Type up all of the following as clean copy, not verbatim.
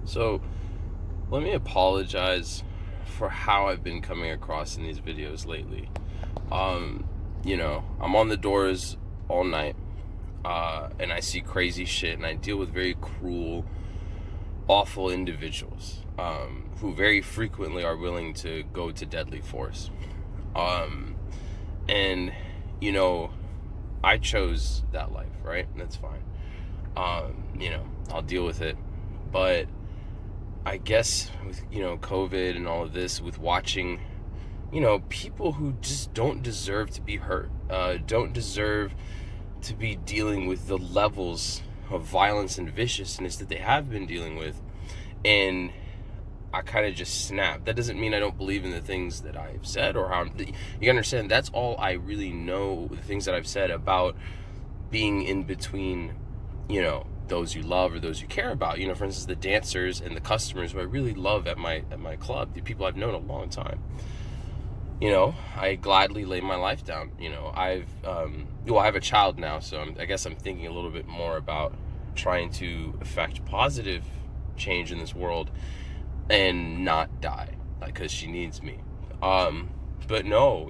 So let me apologize for how I've been coming across in these videos lately. I'm on the doors all night, and I see crazy shit, and I deal with very cruel, awful individuals who very frequently are willing to go to deadly force. And I chose that life, right? That's fine. I'll deal with it, but I guess with COVID and all of this, with watching people who just don't deserve to be hurt, don't deserve to be dealing with the levels of violence and viciousness that they have been dealing with, and I kind of just snap. That doesn't mean I don't believe in the things that I've said or you understand. That's all I really know. The things that I've said about being in between, those you love or those you care about. For instance, the dancers and the customers who I really love at my club, the people I've known a long time. I gladly lay my life down. I have a child now, so I guess I'm thinking a little bit more about trying to affect positive change in this world and not die, because she needs me. But no,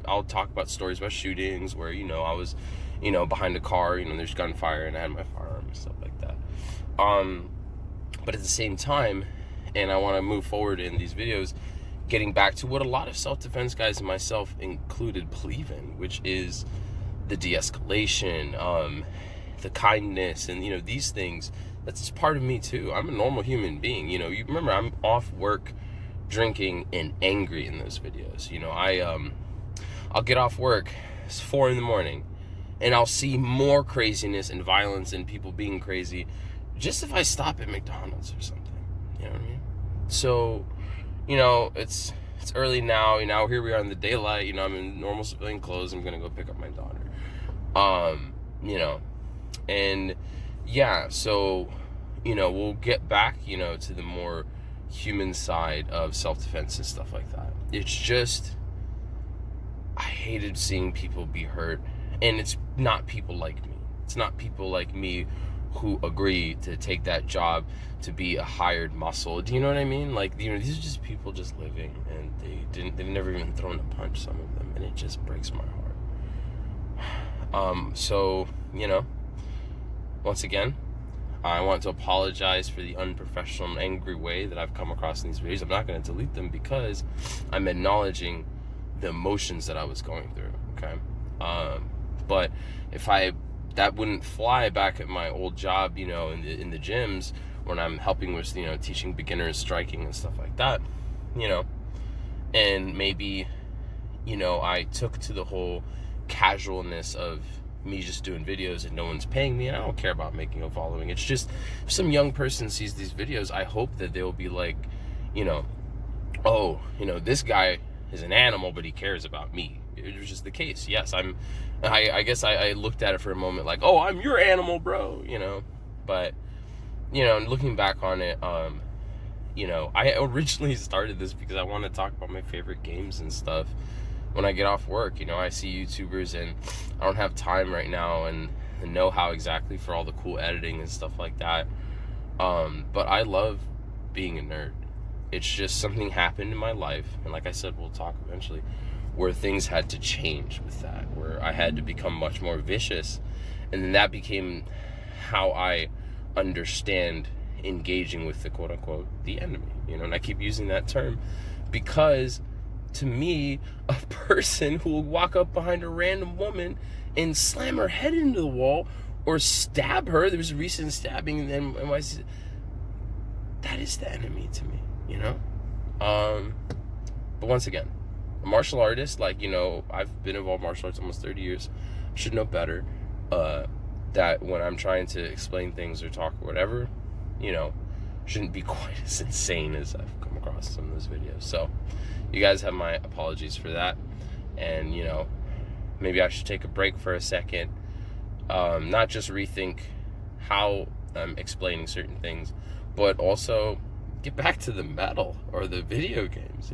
I'll talk about stories about shootings where, I was, behind a car, there's gunfire and I had my firearm and stuff like that. But at the same time, and I want to move forward in these videos, getting back to what a lot of self-defense guys and myself included believe in, which is the de-escalation, the kindness, and, these things. That's just part of me too. I'm a normal human being. You remember, I'm off work drinking and angry in those videos. I'll get off work, it's 4 a.m, and I'll see more craziness and violence and people being crazy just if I stop at McDonald's or something. You know what I mean? So, it's early now. Here we are in the daylight. I'm in normal civilian clothes. I'm gonna go pick up my daughter. And yeah, so we'll get back to the more human side of self-defense and stuff like that. It's just, I hated seeing people be hurt, and it's not people like me. It's not people like me who agree to take that job to be a hired muscle. Do you know what I mean? These are just people just living, and they've never even thrown a punch, some of them, and it just breaks my heart. So once again, I want to apologize for the unprofessional and angry way that I've come across in these videos. I'm not going to delete them because I'm acknowledging the emotions that I was going through, okay? But if that wouldn't fly back at my old job, in the gyms when I'm helping with, teaching beginners striking and stuff like that, and maybe, I took to the whole casualness of me just doing videos and no one's paying me, and I don't care about making a following. It's just, if some young person sees these videos, I hope that they'll be like, this guy is an animal, but he cares about me. It was just the case. Yes, I guess I looked at it for a moment like, oh, I'm your animal, bro, but, looking back on it, I originally started this because I want to talk about my favorite games and stuff when I get off work. I see YouTubers, and I don't have time right now and know-how exactly for all the cool editing and stuff like that. But I love being a nerd. It's just something happened in my life, and like I said, we'll talk eventually, where things had to change with that, where I had to become much more vicious, and then that became how I understand engaging with the quote-unquote the enemy, and I keep using that term because, to me, a person who will walk up behind a random woman and slam her head into the wall or stab her, there was a recent stabbing in NYC, that is the enemy to me, but once again, a martial artist, I've been involved in martial arts almost 30 years, should know better, that when I'm trying to explain things or talk or whatever, shouldn't be quite as insane as I've come across in some of those videos. So you guys have my apologies for that, and maybe I should take a break for a second, not just rethink how I'm explaining certain things, but also get back to the metal or the video games,